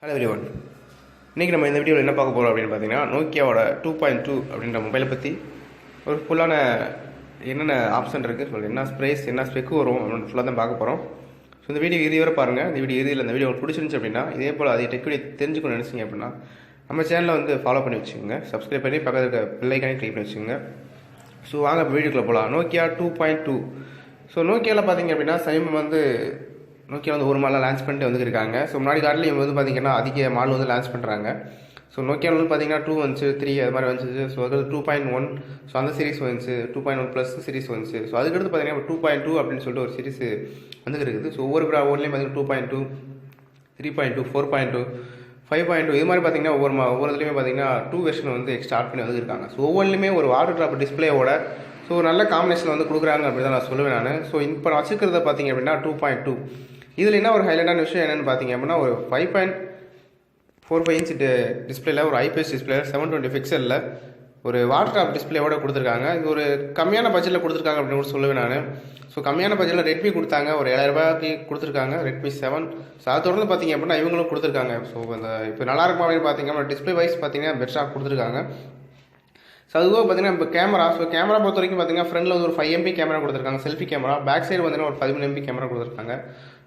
Hello everyone. இன்றைக்கி நம்ம இந்த வீடியோவில் என்ன பார்க்க போகிறோம் அப்படின்னு பார்த்தீங்கன்னா, நோக்கியாவோட 2.2 அப்படின்ற மொபைலை பற்றி ஒரு ஃபுல்லான என்னென்ன ஆப்ஷன் இருக்குது, என்ன ஸ்ப்ரேஸ் என்ன ஸ்பெக்கு வரும் அப்படின்னு ஃபுல்லாக தான் பார்க்க போகிறோம். ஸோ இந்த வீடியோ இறுதி வரை பாருங்கள். இந்த வீடியோ இறுதியில் இந்த வீடியோ உங்களுக்கு பிடிச்சிருந்துச்சு அப்படின்னா, இதே போல் அதை டெக் வீடியோ தெரிஞ்சுக்கணும்னு நினச்சிங்க அப்படின்னா நம்ம சேனலை வந்து ஃபாலோ பண்ணி வச்சுக்கோங்க, சப்ஸ்கிரைப் பண்ணி பக்கத்தில் இருக்க பெல் ஐக்கானே கிளிக் பண்ணி வச்சுக்கோங்க. ஸோ வாங்க இப்போ வீடியோக்குள்ளே போகலாம். நோக்கியா 2.2. ஸோ நோக்கியாவில் பார்த்தீங்க அப்படின்னா சமீபம் வந்து நோக்கியா வந்து ஒரு மாடல் லான்ச் பண்ணிட்டு வந்துருக்காங்க. ஸோ முன்னாடி காட்டில் இவங்க வந்து பார்த்திங்கன்னா அதிக மாடல் வந்து லான்ச் பண்ணுறாங்க. ஸோ நோக்கியா வந்து பார்த்திங்கன்னா 2 வந்துச்சு, 3 அது மாதிரி வந்துச்சு. ஸோ அது 2.1, ஸோ அந்த சீரிஸ் வந்துச்சு, 2.1 ப்ளஸ் சீரிஸ் வந்துச்சு. ஸோ அதுக்கடுத்து பார்த்திங்கன்னா 2.2 அப்படின்னு சொல்லிட்டு ஒரு சீரிஸ் வந்து இருக்குது. ஸோ ஒவ்வொரு ஒவ்வொருலேயும் பார்த்திங்கன்னா 2.2, 3.2, 4.2, 5.2 இது மாதிரி பார்த்திங்கன்னா ஒவ்வொரு இதுலேயுமே பார்த்திங்கன்னா 2 வெர்ஷன் வந்து எக்ஸ்ட்ரா ஆட் பண்ணி வந்துருக்காங்க. ஸோ ஒவ்வொன்றுலையுமே ஒரு வாட்டர் ட்ராப் டிஸ்பிளேயோட ஸோ நல்ல காம்பினேஷன் வந்து கொடுக்குறாங்க அப்படி தான் நான் சொல்லுவேன் நான். ஸோ இப்போ நான் வச்சுக்கிறத பார்த்திங்க அப்படின்னா 2.2. இதில் என்ன ஒரு ஹைலைட்டான விஷயம் என்னென்னு பார்த்தீங்க அப்படின்னா, ஒரு 5.45 இன்ச் டிஸ்பிளேல ஒரு ஐபிஎஸ் டிஸ்பிளே 720 பிக்சலில் ஒரு வாட்டர் ட்ராப் டிஸ்பிளேவோட கொடுத்துருக்காங்க. இது ஒரு கம்மியான பட்ஜெட்டில் கொடுத்துருக்காங்க அப்படின்னு கூட சொல்லுவேன் நான். ஸோ கம்மியான பட்ஜெட்டில் ரெட்மி கொடுத்தாங்க, ஒரு 7000 ரூபாய்க்கு கொடுத்துருக்காங்க, ரெட்மி 7. ஸோ அதை தொடர்ந்து பார்த்தீங்க அப்படின்னா இவங்களும் கொடுத்துருக்காங்க. ஸோ அந்த இப்போ நல்லா இருக்கும் அப்படின்னு பார்த்தீங்கன்னா டிஸ்பிளே வைஸ் பார்த்தீங்கன்னா பெஸ்ட்டாக கொடுத்துருக்காங்க. ஸோ அதுவும் பார்த்தீங்கன்னா இப்போ கேமரா பொறுத்த வரைக்கும் பார்த்தீங்கன்னா ஃப்ரண்டில் வந்து ஒரு 5 MP கேமரா கொடுத்துருக்காங்க, செல்ஃபி கேமரா. பேக் சைடு பார்த்தீங்கன்னா ஒரு 13 MP கேமரா கொடுத்துருக்காங்க.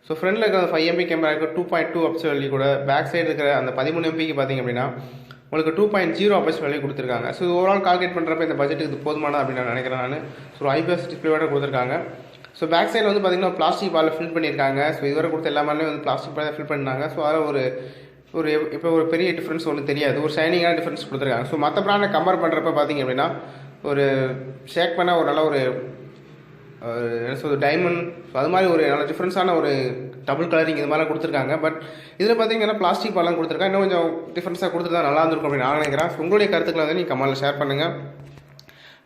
ஸோ ஃப்ரண்டில் இருக்கிற 5 MP கேமரா இருக்குது, 2.2 அப்சர் வேல்யூ கூட. பேக் சைடு இருக்கிற அந்த 13 MPக்கு பார்த்தீங்க அப்படின்னா உங்களுக்கு 2.0 அப்சர் வேல்யூ கொடுத்துருக்காங்க. ஸோ ஓவரால் கால்குலேட் பண்ணுறப்ப இந்த பட்ஜெட்டுக்கு இது போதுமானது அப்படின்னு நான் நினைக்கிறேன் நான். ஸோ ஐபிஎஸ் டிஸ்பிளேவோட கொடுத்துருக்காங்க. ஸோ பேக் சைடில் வந்து பார்த்தீங்கன்னா பிளாஸ்டிக் பாலில் ஃபில் பண்ணியிருக்காங்க. ஸோ இதுவரை கொடுத்த எல்லாமே வந்து பிளாஸ்டிக் பாலில் ஃபில் பண்ணாங்க. ஸோ அதில் இப்போ ஒரு பெரிய டிஃப்ரென்ஸ் ஒன்றும் தெரியாது, ஒரு ஷைனிங்கான டிஃப்ரென்ஸ் கொடுத்துருக்காங்க. ஸோ மற்ற பிராண்டை கம்பேர் பண்ணுறப்ப பார்த்தீங்க அப்படின்னா ஒரு ஷேக் பண்ண ஒரு நல்ல ஒரு என்ன சொல்வது டைமண்ட், ஸோ அது மாதிரி ஒரு நல்ல டிஃப்ரென்ஸான ஒரு டபுள் கலரிங் இது மாதிரிலாம் கொடுத்துருக்காங்க. பட் இதில் பார்த்தீங்கன்னா பிளாஸ்டிக் பாலாம் கொடுத்துருக்காங்க. இன்னும் கொஞ்சம் டிஃப்ரென்ஸாக கொடுத்துருந்தா நல்லா இருந்திருக்கும் அப்படின்னு நான் நினைக்கிறேன். உங்களுடைய கருத்துக்களை வந்து நீங்கள் கமெண்ட்டில் ஷேர் பண்ணுங்கள்.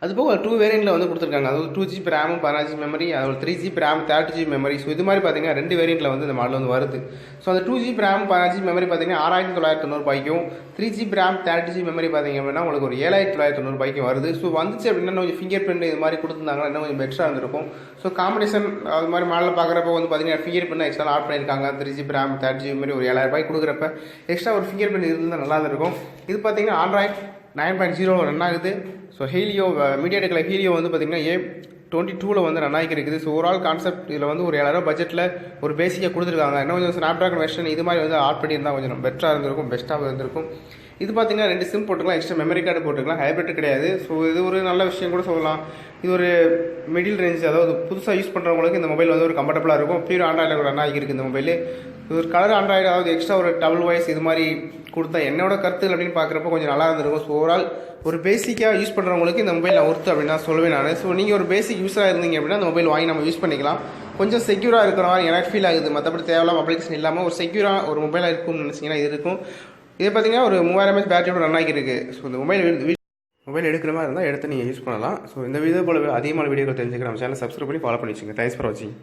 அதுபோக 2 வேரியண்ட்டில் வந்து கொடுத்துருக்காங்க. அதாவது 2GB ரேமும் 16GB மெமரி, அதாவது 3GB RAM 30GB memory. So இது மாதிரி பார்த்தீங்கன்னா 2 வேரியண்ட்டில் வந்து இந்த மாடல் வந்து வருது. ஸோ அந்த 2GB ரேம் 16GB மெமரி பார்த்தீங்கன்னா 6990 ரூபாய்க்கும், 3GB ரேம் 30GB மெமரி பார்த்தீங்க அப்படின்னா உங்களுக்கு ஒரு 7990 ரூபாய்க்கும் வருது. ஸோ வந்துச்சு அப்படின்னா கொஞ்சம் ஃபிங்கர் பிரிண்ட் இது மாதிரி கொடுத்துருந்தாங்கன்னா இன்னும் கொஞ்சம் பெட்டராக இருந்திருக்கும். ஸோ காம்பினேஷன் அது மாதிரி மாடலில் பார்க்குறப்ப வந்து பார்த்தீங்கன்னா ஃபிங்கர் பிரிண்ட் எக்ஸ்ட்ரா ஆட் பண்ணியிருக்காங்க. 3GB ரேம் 30GB மெமரி ஒரு 7000 ரூபாய்க்கு கொடுக்குறப்ப எக்ஸ்ட்ரா ஒரு ஃபிங்கர் பிரிண்ட் இருந்தால் நல்லா இருந்திருக்கும். இது பார்த்தீங்கன்னா ஆண்ட்ராய்ட் 9.0 ரன் ஆகுது. ஸோ ஹீலியோ மீடியாடெக்கில் ஹீலியோ வந்து பார்த்திங்கன்னா A22 வந்து ரன் ஆகி இருக்குது. ஸோ ஓவரால் கான்செப்ட் இதில் வந்து ஒரு 7000 பட்ஜெட்டில் ஒரு பேசிக்காக கொடுத்துருக்காங்க. இன்னும் கொஞ்சம் ஸ்னாப்ட்ராகன் வெர்ஷன் இது மாதிரி வந்து ஆட் பண்ணியிருந்தால் கொஞ்சம் பெட்டராக இருந்திருக்கும், பெஸ்ட்டாக இருந்திருக்கும். இது பார்த்திங்கன்னா 2 சிம் போட்டுக்கலாம், எக்ஸ்ட்ரா மெமரி கார்டு போட்டுக்கலாம், ஹைப்ரிட் கிடையாது. ஸோ இது ஒரு நல்ல விஷயம் கூட சொல்லலாம். இது ஒரு மிடில் ரேஞ்ச், அதாவது புதுசாக யூஸ் பண்ணுறவங்களுக்கு இந்த மொபைல் வந்து ஒரு கம்ஃபர்டபுளாக இருக்கும். பியூர் ஆண்ட்ராய்டில் ரன் ஆகிருக்கு இந்த மொபைல். ஒரு கலர் ஆண்ட்ராய்டு, அதாவது எக்ஸ்ட்ரா ஒரு டபுள் வாய்ஸ் இது மாதிரி கொடுத்தா என்னோட கருத்து அப்படின்னு பார்க்குறப்ப கொஞ்சம் நல்லா இருந்திருக்கும். ஸோ ஓவரால் ஒரு பேசிக்காக யூஸ் பண்ணுறவங்களுக்கு இந்த மொபைல் ஒர்த்து அப்படின்னு நான் சொல்லுவேன் நான். ஸோ நீங்கள் ஒரு பேசிக் யூஸாக இருந்தீங்க அப்படின்னா அந்த மொபைல் வாங்கி நம்ம யூஸ் பண்ணிக்கலாம். கொஞ்சம் செக்யூராக இருக்கிற மாதிரி எனக்கு ஃபீல் ஆகுது. மற்றபடி தேவையில்லாம அப்ளிகேஷன் இல்லாமல் ஒரு செக்யூராக ஒரு மொபைலாக இருக்கும்னு நினச்சிங்கன்னா இது இருக்கும். இதே பார்த்தீங்கன்னா ஒரு 3000 mAh பேட்டரியோட ரன் ஆகிருக்கு. ஸோ இந்த மொபைல் எடுக்கிற மாதிரி இருந்தால் எடுத்து நீங்கள் யூஸ் பண்ணலாம். ஸோ இந்த வீடியோ போல அதிகமான வீடியோக்கள் தெரிஞ்சுக்க நம்ம சேனல் சப்ஸ்கிரைப் பண்ணி ஃபாலோ பண்ணி வச்சுங்க. தேங்க்ஸ் ஃபார் வாட்சிங்.